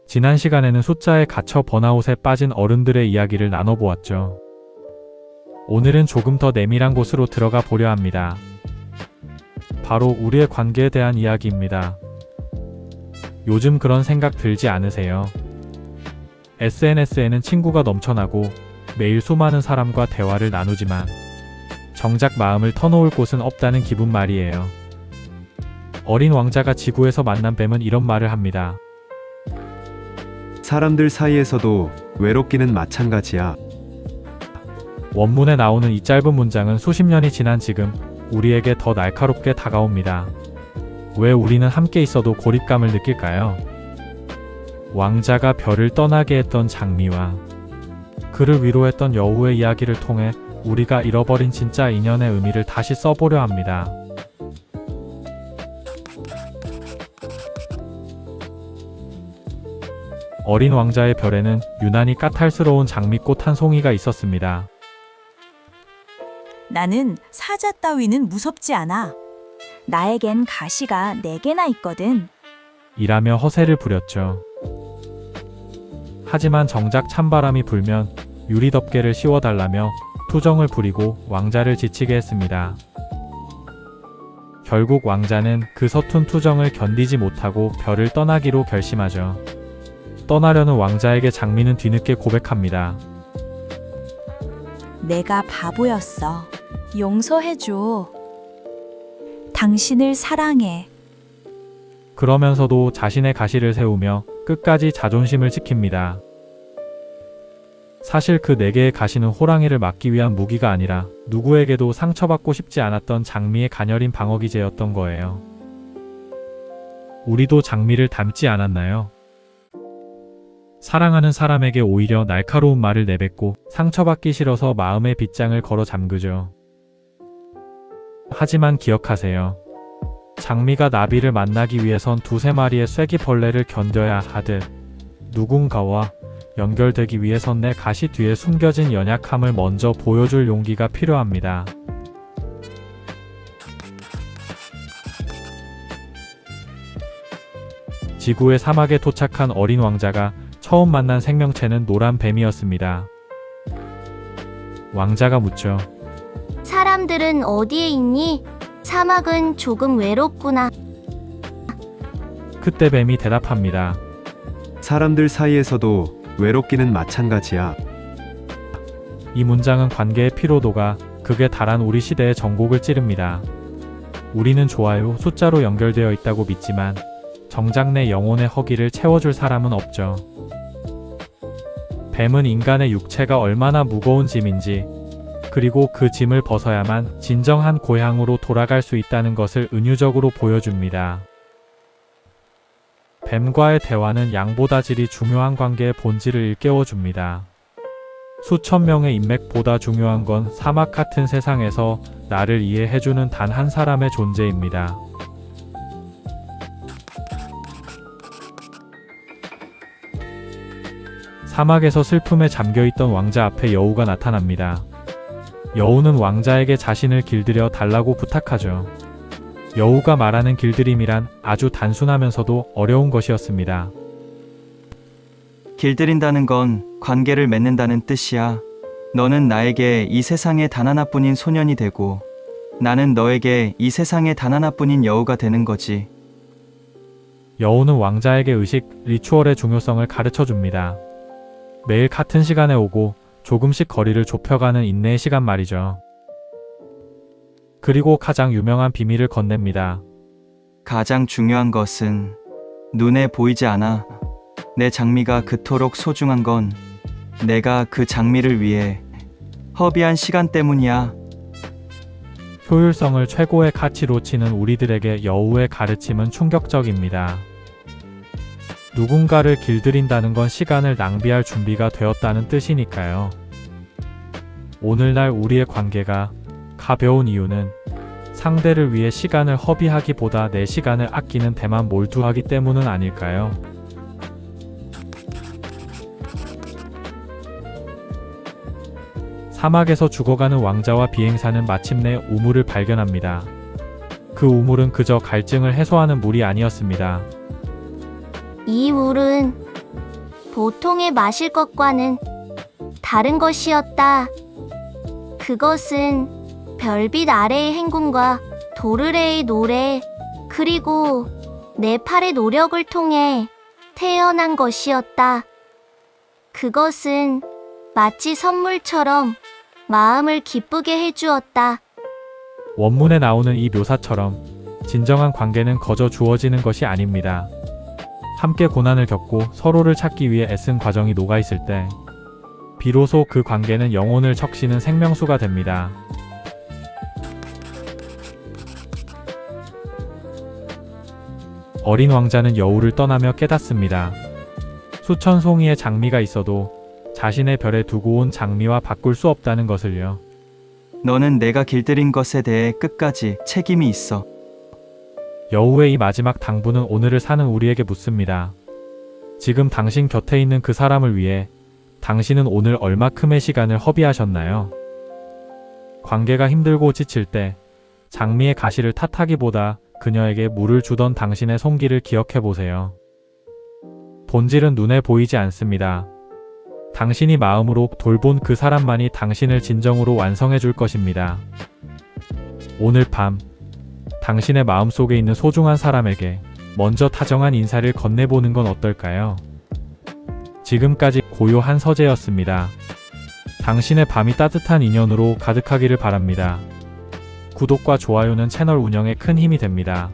지난 시간에는 숫자에 갇혀 번아웃에 빠진 어른들의 이야기를 나눠보았죠. 오늘은 조금 더 내밀한 곳으로 들어가 보려 합니다. 바로 우리의 관계에 대한 이야기입니다. 요즘 그런 생각 들지 않으세요? SNS에는 친구가 넘쳐나고 매일 수많은 사람과 대화를 나누지만 정작 마음을 터놓을 곳은 없다는 기분 말이에요. 어린 왕자가 지구에서 만난 뱀은 이런 말을 합니다. 사람들 사이에서도 외롭기는 마찬가지야. 원문에 나오는 이 짧은 문장은 수십 년이 지난 지금 우리에게 더 날카롭게 다가옵니다. 왜 우리는 함께 있어도 고립감을 느낄까요? 왕자가 별을 떠나게 했던 장미와 그를 위로했던 여우의 이야기를 통해 우리가 잃어버린 진짜 인연의 의미를 다시 써보려 합니다. 어린 왕자의 별에는 유난히 까탈스러운 장미꽃 한 송이가 있었습니다. 나는 사자 따위는 무섭지 않아. 나에겐 가시가 4개나 있거든. 이라며 허세를 부렸죠. 하지만 정작 찬바람이 불면 유리덮개를 씌워달라며 투정을 부리고 왕자를 지치게 했습니다. 결국 왕자는 그 서툰 투정을 견디지 못하고 별을 떠나기로 결심하죠. 떠나려는 왕자에게 장미는 뒤늦게 고백합니다. 내가 바보였어. 용서해줘. 당신을 사랑해. 그러면서도 자신의 가시를 세우며 끝까지 자존심을 지킵니다. 사실 그 4개의 가시는 호랑이를 막기 위한 무기가 아니라 누구에게도 상처받고 싶지 않았던 장미의 가녀린 방어기제였던 거예요. 우리도 장미를 닮지 않았나요? 사랑하는 사람에게 오히려 날카로운 말을 내뱉고 상처받기 싫어서 마음의 빗장을 걸어 잠그죠. 하지만 기억하세요. 장미가 나비를 만나기 위해선 2~3마리의 쐐기벌레를 견뎌야 하듯 누군가와 연결되기 위해선 내 가시 뒤에 숨겨진 연약함을 먼저 보여줄 용기가 필요합니다. 지구의 사막에 도착한 어린 왕자가 처음 만난 생명체는 노란 뱀이었습니다. 왕자가 묻죠. 사람들은 어디에 있니? 사막은 조금 외롭구나. 그때 뱀이 대답합니다. 사람들 사이에서도 외롭기는 마찬가지야. 이 문장은 관계의 피로도가 극에 달한 우리 시대의 전곡을 찌릅니다. 우리는 좋아요, 숫자로 연결되어 있다고 믿지만 정작 내 영혼의 허기를 채워줄 사람은 없죠. 뱀은 인간의 육체가 얼마나 무거운 짐인지, 그리고 그 짐을 벗어야만 진정한 고향으로 돌아갈 수 있다는 것을 은유적으로 보여줍니다. 뱀과의 대화는 양보다 질이 중요한 관계의 본질을 일깨워줍니다. 수천 명의 인맥보다 중요한 건 사막 같은 세상에서 나를 이해해주는 단 한 사람의 존재입니다. 사막에서 슬픔에 잠겨있던 왕자 앞에 여우가 나타납니다. 여우는 왕자에게 자신을 길들여 달라고 부탁하죠. 여우가 말하는 길들임이란 아주 단순하면서도 어려운 것이었습니다. 길들인다는 건 관계를 맺는다는 뜻이야. 너는 나에게 이 세상에 단 하나뿐인 소년이 되고 나는 너에게 이 세상에 단 하나뿐인 여우가 되는 거지. 여우는 왕자에게 의식, 리추얼의 중요성을 가르쳐 줍니다. 매일 같은 시간에 오고 조금씩 거리를 좁혀가는 인내의 시간 말이죠. 그리고 가장 유명한 비밀을 건넵니다. 가장 중요한 것은 눈에 보이지 않아. 내 장미가 그토록 소중한 건 내가 그 장미를 위해 허비한 시간 때문이야. 효율성을 최고의 가치로 치는 우리들에게 여우의 가르침은 충격적입니다. 누군가를 길들인다는 건 시간을 낭비할 준비가 되었다는 뜻이니까요. 오늘날 우리의 관계가 가벼운 이유는 상대를 위해 시간을 허비하기보다 내 시간을 아끼는 데만 몰두하기 때문은 아닐까요? 사막에서 죽어가는 왕자와 비행사는 마침내 우물을 발견합니다. 그 우물은 그저 갈증을 해소하는 물이 아니었습니다. 이 물은 보통의 마실 것과는 다른 것이었다. 그것은 별빛 아래의 행군과 도르래의 노래, 그리고 내 팔의 노력을 통해 태어난 것이었다. 그것은 마치 선물처럼 마음을 기쁘게 해주었다. 원문에 나오는 이 묘사처럼 진정한 관계는 거저 주어지는 것이 아닙니다. 함께 고난을 겪고 서로를 찾기 위해 애쓴 과정이 녹아있을 때 비로소 그 관계는 영혼을 적시는 생명수가 됩니다. 어린 왕자는 여우를 떠나며 깨닫습니다. 수천 송이의 장미가 있어도 자신의 별에 두고 온 장미와 바꿀 수 없다는 것을요. 너는 내가 길들인 것에 대해 끝까지 책임이 있어. 여우의 이 마지막 당부는 오늘을 사는 우리에게 묻습니다. 지금 당신 곁에 있는 그 사람을 위해 당신은 오늘 얼마큼의 시간을 허비하셨나요? 관계가 힘들고 지칠 때 장미의 가시를 탓하기보다 그녀에게 물을 주던 당신의 손길을 기억해 보세요. 본질은 눈에 보이지 않습니다. 당신이 마음으로 돌본 그 사람만이 당신을 진정으로 완성해 줄 것입니다. 오늘 밤 당신의 마음속에 있는 소중한 사람에게 먼저 다정한 인사를 건네보는 건 어떨까요? 지금까지 고요한 서재였습니다. 당신의 밤이 따뜻한 인연으로 가득하기를 바랍니다. 구독과 좋아요는 채널 운영에 큰 힘이 됩니다.